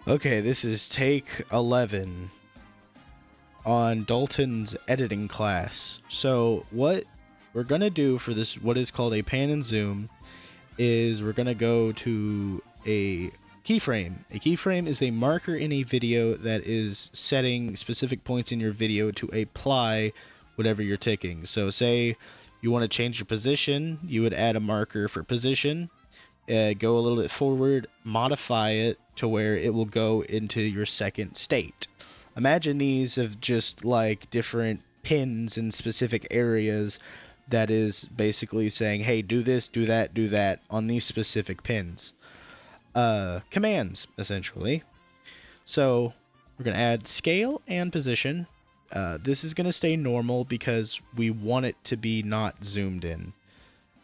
Okay, this is take 11 on Dalton's editing class. So what we're going to do for this, what is called a pan and zoom, is we're going to go to a keyframe. A keyframe is a marker in a video that is setting specific points in your video to apply whatever you're ticking. So say you want to change your position, you would add a marker for position. Go a little bit forward, modify it to where it will go into your second state. Imagine these of just like different pins in specific areas that is basically saying, hey, do this, do that on these specific pins. Commands, essentially. So we're going to add scale and position. This is going to stay normal because we want it to be not zoomed in.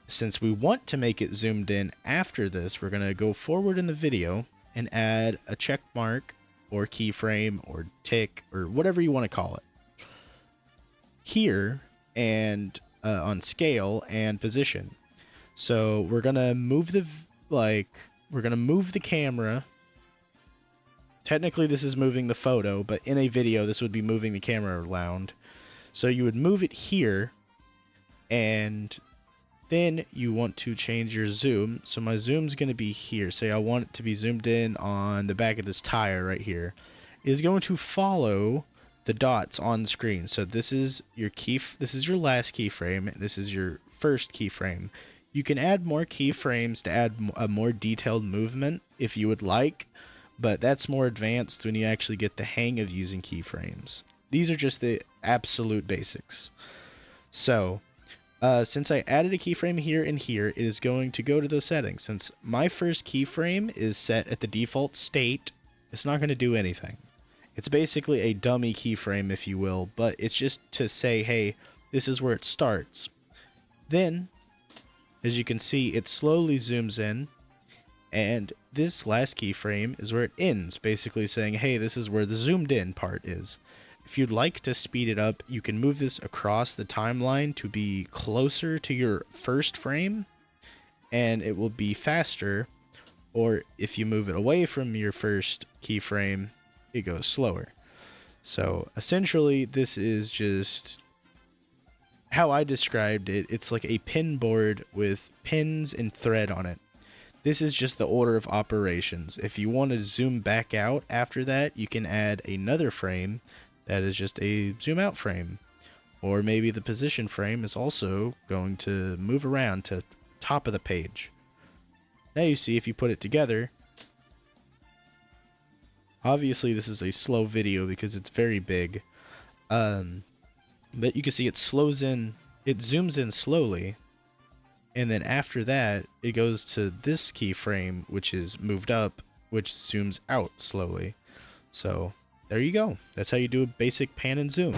Since we want to make it zoomed in after this, we're going to go forward in the video and add a check mark or keyframe or tick or whatever you want to call it here and on scale and position. So we're going to move the camera. Technically this is moving the photo, but in a video this would be moving the camera around. So you would move it here, and then you want to change your zoom. So my zoom's going to be here. Say I want it to be zoomed in on the back of this tire right here. It is going to follow the dots on the screen. So this is your this is your last keyframe. This is your first keyframe. You can add more keyframes to add a more detailed movement if you would like, but that's more advanced when you actually get the hang of using keyframes. These are just the absolute basics. So since I added a keyframe here and here, it is going to go to those settings. Since my first keyframe is set at the default state, it's not going to do anything. It's basically a dummy keyframe, if you will, but it's just to say, hey, this is where it starts. Then, as you can see, it slowly zooms in, and this last keyframe is where it ends, basically saying, hey, this is where the zoomed in part is. If you'd like to speed it up, you can move this across the timeline to be closer to your first frame, and it will be faster. Or if you move it away from your first keyframe, it goes slower. So essentially, this is just how I described it. It's like a pin board with pins and thread on it. This is just the order of operations. If you want to zoom back out after that, you can add another frame that is just a zoom out frame. Or maybe the position frame is also going to move around to top of the page. Now you see if you put it together, obviously this is a slow video because it's very big, but you can see it slows in, it zooms in slowly, and then after that it goes to this keyframe which is moved up, which zooms out slowly. So there you go. That's how you do a basic pan and zoom.